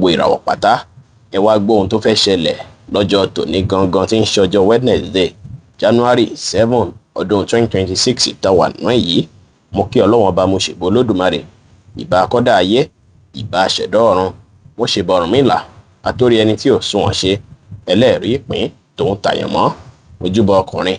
gbogbo ìràwọ̀ pátá ẹ wá gbọ́ ohun tó fẹ́ ṣẹlẹ̀ lọ́jọ́ tòní gangan tí ń ṣe ọjọ́ Wednesday January 7 ọdún 2026 táwa náà yìí. Mo kí Ọlọ́run ọba mo ṣèbò Olódùmarè, ìbà akọ́dá ayé, ìbà aṣẹ̀dá ọ̀run, mo ṣèbà Ọ̀rúnmìlà àtórí ẹni tí ò sunwọ̀n ṣe, ẹlẹ́ẹ̀rí ìpín tòun tàyàn mọ́, mojúbọ ọkùnrin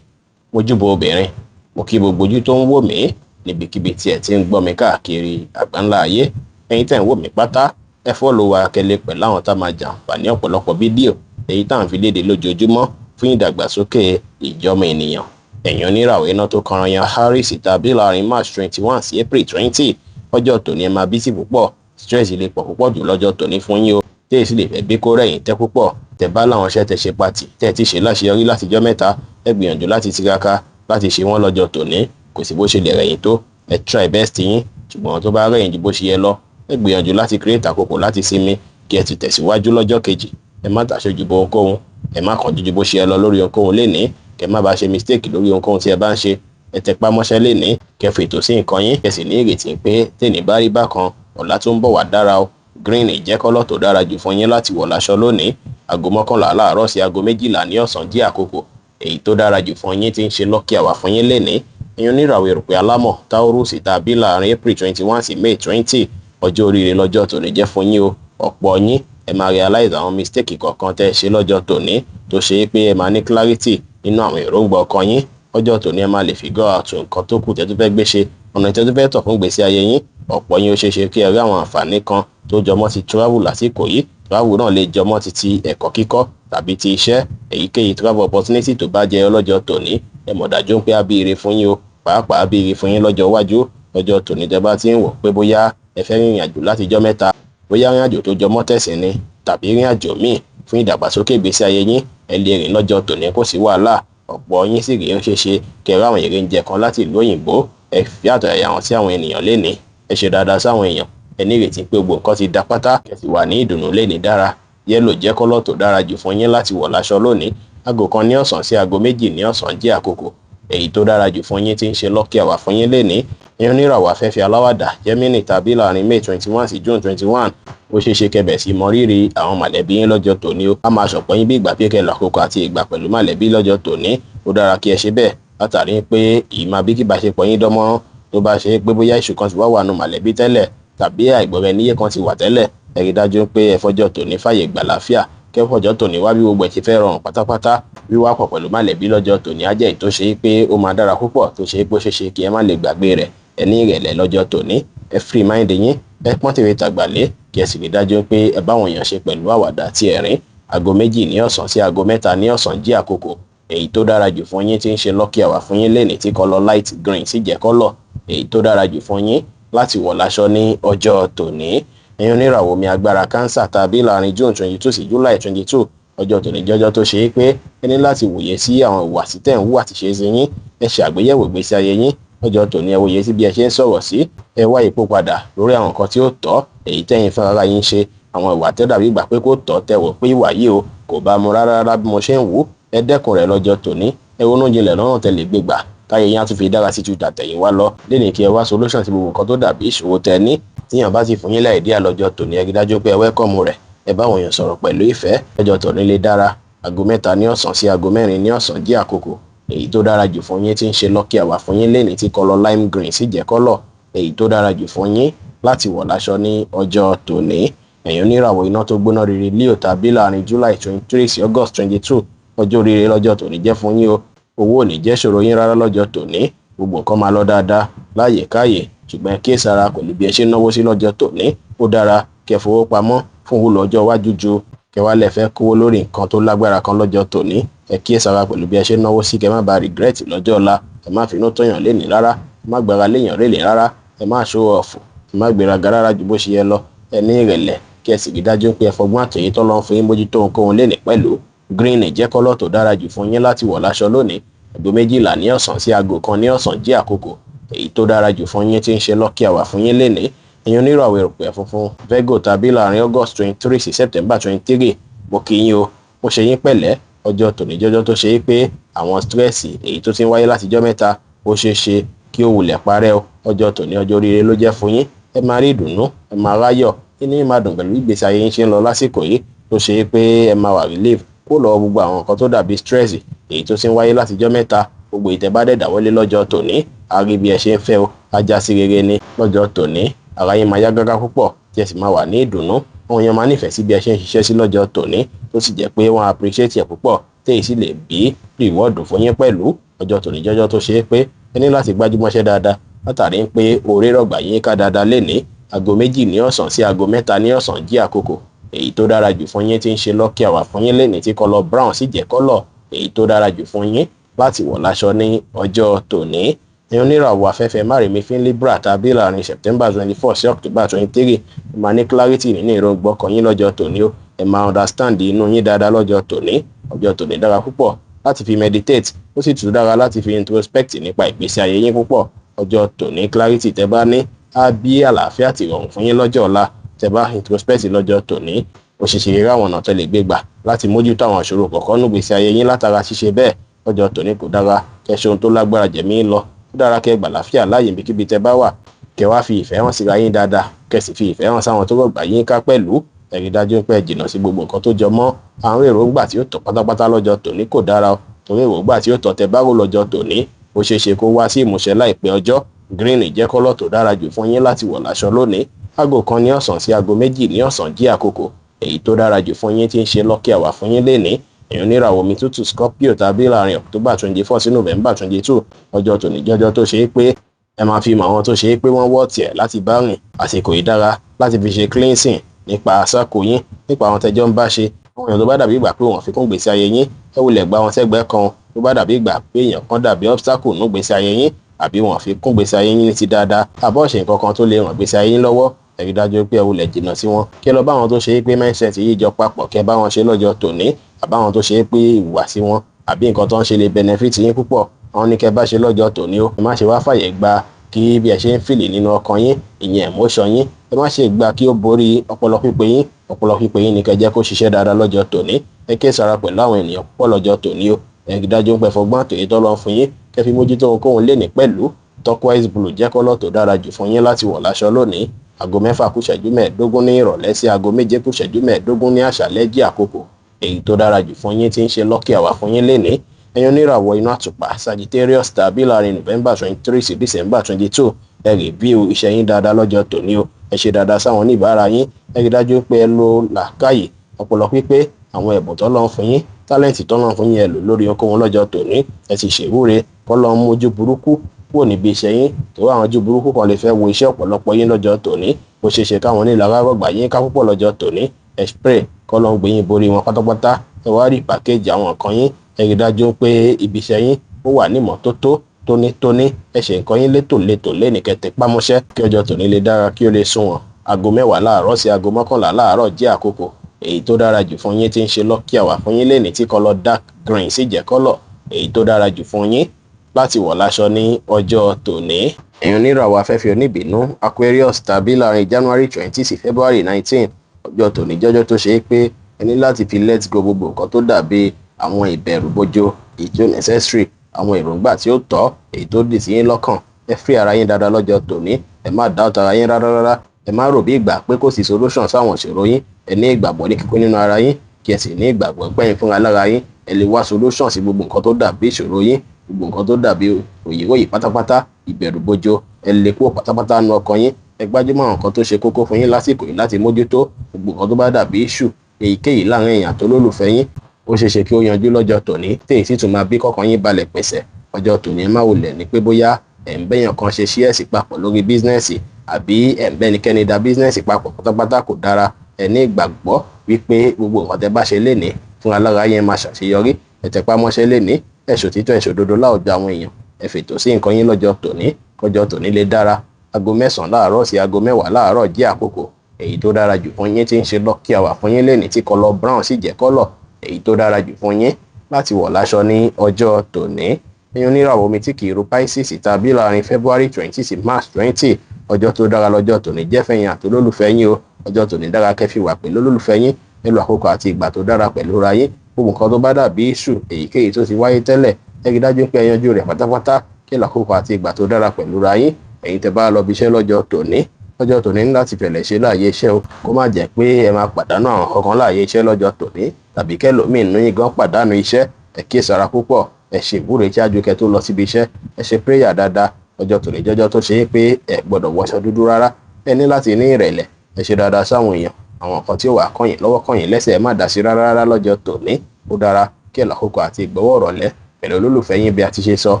mojúbọ obìnrin, mo kí gbogbo ojú tó ń wò mí níbikíbi tí ẹ ti ń gbọ́ mi káàkiri àgbáńlá ayé. Ẹ̀yin tẹ́ ń wò mí pátá ẹ fọ́lọ̀ wa kẹ́lẹ́ pẹ̀lú àwọn tá máa jàǹfààní ọ̀pọ̀lọpọ̀ fídíò èyí tá à ń fi léde lójoojúmọ́ fún ìdàgbàsókè ìjọmọ ènìyàn. Ẹ̀yin oníràwọ̀ iná tó kanran yan Harris tàbí láàrin March 21 sí April 20 ọjọ́ tòní ẹ máa bísí púpọ̀, stress lè pọ̀ púpọ̀ jù lọ́jọ́ tòní fún yín o. Tẹ́ẹ̀ sì lè fẹ́ gbé kó rẹ̀yìn tẹ́ púpọ̀, tẹ́ bá láwọn iṣẹ́ tẹ́ ṣe pàtì tẹ́ ti ṣe láṣeyọrí látijọ́ mẹ́ta, ẹ gbìyànjú láti tiraka láti ṣe wọ́n lọ́jọ́ tòní. Kò sí bó ṣe lè rẹ̀yìn tó, ẹ try best yín, ṣùgbọ́n tó bá rẹ̀yìn ju bó ṣe yẹ lọ, ẹ gbìyànjú láti create àkókò láti sinmi kí ẹ ti tẹ̀síwájú lọ́jọ́ kejì. Ẹ má tàṣejù bọ ohunkóhun, ẹ má kánjú ju bó ṣe yẹ lọ lórí ohunkóhun lénìí, kẹ má bá ṣe mistake lórí ohunkóhun tí ẹ bá ń ṣe. Ẹ tẹpá mọ́ṣẹ́ lénìí, kẹ fètò sí nǹkan yín, kẹ sì ní ìrètí pé tèní bá rí bákan ọ̀la tó ń bọ̀ wá dára o. Green jẹ́ kọ́lọ̀ tó dára jù fún yín láti wọ̀ láṣọ lónìí. Aago 11 láàárọ̀ sí aago 12 ní ọ̀sán jẹ́ àkókò èyí tó dára jù fún yín tí ń ṣe lucky hour fún yín lénìí. Ẹ̀yin oníràwọ̀ erùpẹ̀ alámọ̀ Taurus tàbí láàrin April 21 sí May 20 ọjọ́ oríire lọ́jọ́ tòní jẹ́ fún yín o. Ọ̀pọ̀ yín ẹ máa realize àwọn mistake kọ̀ọ̀kan tẹ́ ṣe lọ́jọ́ tòní tó ṣe é pé ẹ máa ní clarity nínú àwọn èròǹgbà ọkàn yín. Ọjọ́ tòní ẹ máa lè figure out nǹkan tó kù tẹ́ tó fẹ́ gbé ṣe, ọ̀nà tẹ́ tó fẹ́ tọ̀ fún ìgbésí ayé yín. Ọ̀pọ̀ yín ó ṣeé ṣe kí ẹ rí àwọn àǹfààní kan tó jọmọ́ ti travel lásìkò yìí. Travel náà lè jọmọ́ ti ẹ̀kọ́ kíkọ́ tàbí ti iṣẹ́. Èyíkéyìí travel opportunity tó bá jẹ ọlọ́jọ́ tòní ẹ mọ̀ dájú pé á bí ire fún yín o, pàápàá bí ire fún yín lọ́jọ́ iwájú. Ọjọ́ tòní tẹ́ bá ti ń wò pé bóyá ẹ fẹ́ rìnrìn àjò láti jọ́ mẹ́ta, bóyá rìn àjò tó jọmọ́ tẹ̀sìn ni tàbí rìn àjò míì fún ìdàgbàsókè ìgbésí ayé yín, ẹ lè rìn lọ́jọ́ tòní kò sí wàhálà. Ọ̀pọ̀ yín sì rí ó ṣeé ṣe kẹrẹ àwọn èrè ń jẹ kan láti ìlú òyìnbó, ẹ fi àtọ̀yàyà hàn sí àwọn ènìyàn lénìí, ẹ ṣe dáadáa sáwọn èèyàn, ẹ ní ìrètí pé gbogbo nǹkan ti dá pátá, ẹ sì wà ní ìdùnnú lénìí dára. Yẹ́lò jẹ́ kọ́lọ̀ tó dára jù fún yín láti wọ̀ láṣọ lónìí. Aago 1 ní ọ̀sán sí aago 2 ní ọ̀sán jẹ́ àkókò èyí tó dára jù fún yín tí ń ṣe lucky hour fún yín lénìí. Ẹ̀yin oníràwọ̀ afẹ́fẹ́ aláwàdà Gemini tàbí láàrin May 21 sí June 21 ó ṣeé ṣe kẹbẹ̀ sí mọ rírì àwọn mọ̀lẹ́bí yín lọ́jọ́ tòní o. A máa ṣọ̀pọ̀ yín bí ìgbà pé kẹ́ làkókò àti ìgbà pẹ̀lú mọ̀lẹ́bí lọ́jọ́ tòní. Ó dára kí ẹ ṣe bẹ́ẹ̀ látàrí pé ìmọ̀ bí kí ìbáṣepọ̀ yín dánmọ́rán tó bá ṣe pé bóyá ìṣù kan ti wà nù mọ̀lẹ́bí tẹ́lẹ̀ tàbí àìgbọ́ra-ẹniyé kan ti wà tẹ́lẹ̀. Ẹ rí dájú pé ẹ fọjọ́ tòní fàyè gbà láfíà, kẹ́ fọjọ́ tòní wá bí gbogbo ẹ̀ ti fẹ́ rọrùn pátápátá. Wíwá pọ̀ pẹ̀lú mọ̀lẹ́bí lọ́jọ́ tòní á jẹ́ èyí tó ṣe pé ó máa dára púpọ̀, tó ṣe pé ó ṣeé ṣe kí ẹ má lè gbàgbé rẹ̀. Ẹ ní ìrẹ̀lẹ̀ lọ́jọ́ tòní, ẹ free mind yín, ẹ pọ́n tèrè tàgbàlé, kí ẹ sì rí dájú pé ẹ bá àwọn èèyàn ṣe pẹ̀lú àwàdà àti ẹ̀rín. Aago 2 ní ọ̀sán sí aago 3 ní ọ̀sán jẹ́ àkókò èyí tó dára jù fún yín tí ń ṣe lucky hour fún yín lénìí tí kọ́lọ̀ light green sì jẹ́ kọ́lọ̀ èyí tó dára jù fún yín láti wọ̀ láṣọ ní ọjọ́ tòní. Ẹ̀yin oníràwọ̀ mi agbára Cancer tàbí láàrin June 22 sí July 22 ọjọ́ tòní jọjọ́ tó ṣe é pé ẹ ní láti wòye sí àwọn ìhùwàsí tẹ̀ ń hù àti ṣe é sí yín. Ẹ ṣe àgbéyẹ̀wò ìgbésí ayé yín ọjọ́ tòní, ẹ wòye sí bí ẹ ṣe ń sọ̀rọ̀ sí, ẹ wá ipò padà lórí àwọn nǹkan tí ó tọ́ èyí tẹ́yin fún ara yín ṣe. Àwọn ìwà tẹ́ dàbí ìgbà pé kò tọ́ tẹ́ wò pé ìwà yìí o kò bá mu rárá bí mo ṣe ń wò, ẹ dẹ́kun rẹ̀ lọ́jọ́ tòní. Ẹ ronú jinlẹ̀ lọ́nà tẹ́ lè gbégbà káyé yín á tún fi dára sí ju tàtẹ̀yìn wá lọ. Lénìí kí ẹ wá solution sí gbogbo nǹkan tó dàbí ìṣòro tẹ́ ní. Tíyàn bá ti fún yín láì díà lọ́jọ́ tòní, ẹ rí dájú pé ẹ welcome rẹ̀, ẹ bá àwọn èèyàn sọ̀rọ̀ pẹ̀lú ìfẹ́. Ọjọ́ tòní lè dára. Aago 3 ní ọ̀sán sí aago 4 ní ọ̀sán jẹ́ àkókò èyí tó dára jù fún yín tí ń ṣe lucky hour fún yín lénìí tí kọ́lọ̀ lime green sì jẹ́ kọ́lọ̀ èyí tó dára jù fún yín láti wọ̀ láṣọ ní ọjọ́ tòní. Ẹ̀yin oníràwọ̀ iná tó gbóná rere Leo tàbí láàrin July 23 sí August 22 ọjọ́ oríire lọ́jọ́ tòní jẹ́ fún yín o. Owó ò ní jẹ́ ṣòro yín rárá lọ́jọ́ tòní. Gbogbo nǹkan máa lọ dáadáa láyè káyè, ṣùgbọ́n kí sára pẹ̀lú bí ẹ ṣe náwó sí lọ́jọ́ tòní. Ó dára kẹ́ fowó pamọ́ fún wúlò ọjọ́ iwájú ju kẹwàá lẹ fẹ́ kówó lórí nǹkan tó lágbára kan lọ́jọ́ tòní. Ẹ kíyèsára pẹ̀lú bí ẹ ṣe náwó sí kẹ́ má bàa regret lọ́jọ́ ọ̀la. Ẹ má finú tóyàn lénìí rárá, ẹ má gbára léyàn rélé rárá, ẹ má show off, ẹ má gbéraga rárá ju bó ṣe yẹ lọ. Ẹ ní ìrẹ̀lẹ̀ kí ẹ sì rí dájú pé ẹ fọgbọ́n àtòyé tó lọ́n fún yín mójútó ohunkóhun lénìí pẹ̀lú. Green jẹ́ kọ́lọ̀ tó dára jù fún yín láti wọ̀ láṣọ lónìí. Aago 12 ní ọ̀sán sí aago 1 ní ọ̀sán jẹ́ àkókò èyí tó dára jù fún yín tí ń ṣe lucky hour fún yín lénìí. Ẹ̀yin oníràwọ̀ erùpẹ̀ funfun Virgo tàbí láàrin August 23 sí September 23 mo kí yín o, mo ṣe yín pẹ̀lẹ́. Ọjọ́ tòní jọjọ́ tó ṣe é pé àwọn stress èyí tó ti ń wáyé látijọ́ mẹ́ta ó ṣeé ṣe kí ó wulẹ̀ parẹ́ o. Ọjọ́ tòní ọjọ́ oríire ló jẹ́ fún yín. Ẹ máa rí ìdùnnú, ẹ máa ráyọ̀, inú yín máa dùn pẹ̀lú ìgbésí ayé yín ṣe ń lọ lásìkò yìí tó ṣe pé ẹ máa wà relief kó lọ gbogbo àwọn nǹkan tó dàbí stress èyí tó ti ń wáyé látijọ́ mẹ́ta. Gbogbo ìtẹ̀bádẹ́ dáwọ́lé lọ́jọ́ tòní a rí bí ẹ ṣe ń fẹ́ o ajá sí rere ni lọ́jọ́ tòní. Ara yín máa yá gágá púpọ̀ tí ẹ sì máa wà ní ìdùnnú. Àwọn èèyàn máa nífẹ̀ẹ́ sí bí ẹ ṣe ń ṣiṣẹ́ sí lọ́jọ́ tòní tó sì jẹ́ pé wọ́n appreciate ẹ̀ púpọ̀ téyì sì lè bí reward fún yín pẹ̀lú. Ọjọ́ tòní jọjọ́ tó ṣe é pé ẹ ní láti gbájúmọ́ṣẹ́ dáadáa látàrí pé oore rọ̀gbà yín ká dáadáa lénìí. Aago 2 ní ọ̀sán sí aago 3 ní ọ̀sán jí àkókò èyí tó dára jù fún yín tí ń ṣe lucky hour fún yín lénìí tí kọ́lọ̀ brown sì jẹ́ kọ́lọ̀ èyí tó dára jù fún yín láti wọ̀ láṣọ ní ọjọ́ tòní. Ẹ̀yin oníràwọ̀ afẹ́fẹ́ márìmí fún Libra tàbí láàrin September 24 sí October 23 ẹ máa ní clarity nínú èròǹgbà ọkàn yín lọ́jọ́ tòní o. Ẹ máa understand inú yín dáadáa lọ́jọ́ tòní. Ọjọ́ tòní dára púpọ̀ láti fi meditate ó sì tún dára láti fi introspect nípa ìgbésí ayé yín púpọ̀. Ọjọ́ tòní clarity tẹ́ bá ní á bí àlàáfíà àti ìrọ̀rùn fún yín lọ́jọ́ ọ̀la. Tẹ́ bá introspect lọ́jọ́ tòní ó ṣe ṣe ráwọn ọ̀nà tẹ́ lè gbé gbà láti mójútó àwọn ìṣòro kọ̀ọ̀kan nínú ìgbésí ayé yín látara ṣíṣe bẹ́ẹ̀. Ọjọ́ tòní kò dára kẹ́ ṣe ohun tó lágbára jẹ̀mí lọ. Ó dára kẹ́ gbà láfíà láàyè ibikíbi tẹ́ bá wà. Kẹ́ wá fi ìfẹ́ hàn síra yín dáadáa kẹ́ sì fi ìfẹ́ hàn sáwọn tó rọ̀gbà yín ká pẹ̀lú. Ẹ rí dájú pé ẹ jìnnà sí gbogbo nǹkan tó jọ mọ́ àwọn èròǹgbà tí ó tọ́ pátápátá lọ́jọ́ tòní kò dára o. Torí èròǹgbà tí ó tọ́ tẹ́ bá rò lọ́jọ́ tòní ó ṣeé ṣe kó wá sí ìmúṣẹ láìpẹ́ ọjọ́. Green jẹ́ kọ́lọ̀ tó dára jù fún yín láti wọ̀ láṣọ lónìí. Aago 1 ní ọ̀sán sí aago 2 ní ọ̀sán jí àkókò èyí tó dára jù fún yín tí ń ṣe lucky hour fún yín lénìí. Ẹ̀yin oníràwọ̀ omi tútù Scorpio tàbí láàrin October 24 sí November 22 ọjọ́ tòní jọjọ́ tó ṣe é pé ẹ máa fi mọ àwọn tó ṣe é pé wọ́n wọ́ tiẹ̀ láti bá rìn. Àsìkò yìí dára láti fi ṣe cleansing nípa àṣàkò yín nípa àwọn tẹjọ́ ń bá ṣe. Àwọn èèyàn tó bá dàbí ìgbà pé wọ́n fi kún gbèsè ayé yín ẹ wulẹ̀ gba wọn sẹ́gbẹ́ kan. Tó bá dàbí ìgbà pé èèyàn kan dàbí obstacle nú gbèsè ayé yín àbí wọ́n fi kún gbèsè ayé yín ní ti dáadáa àbọ̀ ṣe nǹkan kan tó lè ràn gbèsè ayé yín lọ́wọ́ ẹ rí dájú pé ẹ wulẹ̀ jìnnà sí wọn. Kí ẹ lọ bá wọn tó ṣe é pé mindset yìí jọ papọ̀ kẹ́ bá wọn ṣe lọ́jọ́ tòní àbáwọn tó ṣe é pé ìhùwàsí wọn àbí nǹkan tó ń ṣe lè benefit yín púpọ̀ àwọn ní kẹ́ bá ṣe lọ́jọ́ tòní o. Ẹ má ṣe wá fàyè gba kí bí ẹ ṣe ń fìlì nínú ọkàn yín ìyẹn emotion yín ẹ má ṣe gba kí ó borí ọpọlọ pípé yín. Ọpọlọ pípé yín ni kẹ́ jẹ́ kó ṣiṣẹ́ dáadáa lọ́jọ́ tòní. Ẹ ké sára pẹ̀lú àwọn ènìyàn púpọ̀ lọ́jọ́ tòní o. Ẹ rí dájú pé fọgbọ́n àtòyé tó lọ fún yín kẹ́ fi mójútó ohunkóhun lénìí pẹ̀lú. Turquoise blue jẹ́ kọ́lọ̀ tó dára jù fún yín láti wọ̀ láṣọ lónìí. Aago 6:15 ní ìrọ̀lẹ́ sí aago 7:15 ní àṣálẹ́ jí àkókò èyí tó dára jù fún yín tí ń ṣe lucky hour fún yín lénìí. Ẹ̀yin oníràwọ̀ inú àtùpà Sagittarius tàbí láàrin November 23 sí December 22 ẹ review iṣẹ́ yín dáadáa lọ́jọ́ tòní o. Ẹ ṣe dáadáa sáwọn oníbàárà yín. Ẹ rí dájú pé ẹ lo làákàyè ọpọlọ pípé àwọn ẹ̀bùn tó lọ́n fún yín tálẹ́ǹtì tó lọ́n fún yín ẹ lò lórí ohunkóhun lọ́jọ́ tòní. Ẹ sì ṣèwúre kọ́ lọ́n mú ojú burúkú kúrò níbi iṣẹ́ yín tó àwọn ojú burúkú kan lè fẹ́ wo iṣẹ́ ọ̀pọ̀lọpọ̀ yín lọ́jọ́ tòní. Ó ṣeé ṣe káwọn onílára rọ̀gbà yín ká púpọ̀ lọ́jọ́ tòní. Ẹ spray kọ́ lọ́n gbé yín borí wọn pátápátá. Ẹ wá rí package àwọn nǹkan yín. Ẹ rí dájú pé ibi iṣẹ́ yín ó wà ní ìmọ́tótó tónítóní. Ẹ ṣe nǹkan yín létòlétò lẹ́nìkẹ́ tẹpámọ́ṣẹ́ kí ọjọ́ tòní lè dára kí ó lè sunwọ̀n. Aago 10 láàárọ̀ sí aago 11 láàárọ̀ jẹ́ àkókò èyí tó dára jù fún yín tí ń ṣe lucky hour fún yín lénìí tí kọ́lọ̀ dark green sì jẹ́ kọ́lọ̀ èyí tó dára jù fún yín láti wọ̀ láṣọ ní ọjọ́ tòní. Ẹ̀yin oníràwọ̀ afẹ́fẹ́ oníbínú Aquarius tàbí láàrin January 20 sí February 19 ọjọ́ tòní jọjọ́ tó ṣe é pé ẹ ní láti fi let go gbogbo nǹkan tó dàbí àwọn ìbẹ̀rù bojo èyí tó necessary àwọn èròǹgbà tí ó tọ́ èyí tó dì sí yín lọ́kàn. Ẹ free ara yín dáadáa lọ́jọ́ tòní. Ẹ má doubt ara yín rárá. Ẹ má rò bí ìgbà pé kò sí solution sáwọn ìṣòro yín. Ẹ ní ìgbàgbọ́ ní kíkún nínú ara yín kí ẹ sì ní ìgbàgbọ́ pẹ́yìn fúnra lára yín. Ẹ lè wá solution sí gbogbo nǹkan tó dàbí ìṣòro yín gbogbo nǹkan tó dàbí òyìnbóyì pátápátá ìbẹ̀rù bojo ẹ lè kó pátápátá nu ọkàn yín. Ẹ gbájúmọ́ àwọn nǹkan tó ṣe kókó fún yín lásìkò yìí láti mójútó gbogbo nǹkan tó bá dàbí issue èyíkéyìí láàrin èèyàn tó lólùfẹ́ yín. Ó ṣeé ṣe kí ó yanjú lọ́jọ́ tòní téyì sì tún máa bí kọ́kàn yín balẹ̀ pẹ̀sẹ̀. Ọjọ́ tòní ẹ má wulẹ̀ ní pé bóyá ẹ̀ ń bẹ́yàn kan ṣe shares papọ̀ lórí bísínẹ́sì àbí ẹ̀ ń bẹ́nikẹ́ni da bísínẹ́sì papọ̀ pátápátá kò dára. Ẹ ní ìgbàgbọ́ wípé gbogbo nǹkan tẹ́ bá ṣe lénìí fúnra lára yẹn máa ṣàṣeyọrí. Ẹ tẹpá mọ́ṣẹ́ lénìí ẹ ṣòtítọ́ ẹ ṣòdodo láwùjọ àwọn èèyàn. Ẹ fètò sí nǹkan yín lọ́jọ́ tòní kọjọ́ tòní lè dára. Aago 9 láàárọ̀ sí aago 10 láàárọ̀ jẹ́ àkókò èyí tó dára jù fún yín tí ń ṣe lucky hour fún yín lénìí tí kọ́lọ̀ brown sì jẹ́ kọ́lọ̀ èyí tó dára jù fún yín láti wọ̀ láṣọ ní ọjọ́ tòní. Ẹ̀yin oníràwọ̀ omi tí kì í ru Pisces tàbí láàrin February 20 sí March 20 ọjọ́ tó dára lọ́jọ́ tòní jẹ́ fẹ̀yìn àti olólùfẹ́ yín o. Ọjọ́ tòní dára kẹ́ fi wà pẹ̀lú olólùfẹ́ yín nílò àkókò àti ìgbà tó dára pẹ̀lú ra yín. Gbogbo nǹkan tó bá dàbí issue èyíkéyìí tó ti wáyé tẹ́lẹ̀ ẹ rí dájú pé ẹ yanjú rẹ̀ pátápátá kí àkókò àti ìgbà tó dára pẹ̀lú ra yín. Ẹ̀yin tẹ́ bá lọ bí iṣẹ́ lọ́jọ́ tòní lọ́jọ́ tòní ní láti fẹ̀lẹ̀ ṣe láàyè iṣẹ́ o, kó má jẹ́ pé ẹ máa pàdánù àwọn kankan láàyè iṣẹ́ lọ́jọ́ tòní, tàbí kẹ́lòmíì nínú yín gan pàdánù iṣẹ́. Ẹ kíyèsára púpọ̀, ẹ ṣe ìwúre ṣáájú kẹ́ tó lọ síbi iṣẹ́, ẹ ṣe prayer dáadáa. Ọjọ́ tòní jọjọ́ tó ṣe é pé ẹ gbọ́dọ̀ wọṣọ dúdú rárá, ẹ ní láti ní ìrẹ̀lẹ̀, ẹ ṣe dáadáa sáwọn èèyàn. Àwọn nǹkan tí ó wà kọ́yìn lọ́wọ́ kọ́yìn lẹ́sẹ̀ ẹ má dá sí rárá lọ́jọ́ tòní. Ó dára kí ẹ lákòókò àti ìgbọ́wọ́ ìrọ̀lẹ́ pẹ̀lú olólùfẹ́ yín bí a ti ṣe sọ.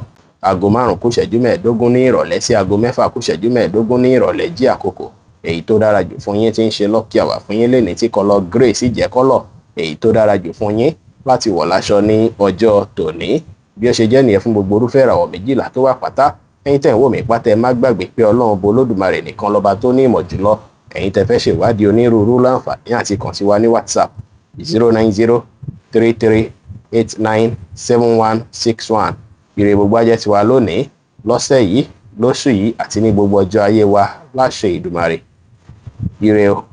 Aago 5:15 ní ìrọ̀lẹ́ sí aago 6:15 ní ìrọ̀lẹ́ jí àkókò. Èyí tó dára jù fún yín tí ń ṣe lucky hour fún yín lénìí tí kọ́lọ̀ grey sì jẹ́ kọ́lọ̀ èyí tó dára jù fún yín láti wọ̀ láṣọ ní ọjọ́ tòní. Bí ó ṣe jẹ́ nìyẹn fún gbogbo irúfẹ́ ìràwọ̀ 12 tó wà pátá. Ẹ̀yin tẹ́ ń wò mí pátá ẹ má gbàgbé pé Ọlọ́run bo Olódùmarè nìkan lọ́ba tó ní ìmọ̀ jùlọ. Ẹ̀yin tẹ́ fẹ́ ṣèwádìí onírúurú láǹfààní àti kàn sí wa ní WhatsApp 09033897161. Ire gbogbo ajẹ́ tiwa lónìí, lọ́sẹ̀ yìí, lóṣù yìí àti ní gbogbo ọjọ́ ayé wa láṣẹ Ìdùmarè. Ire o.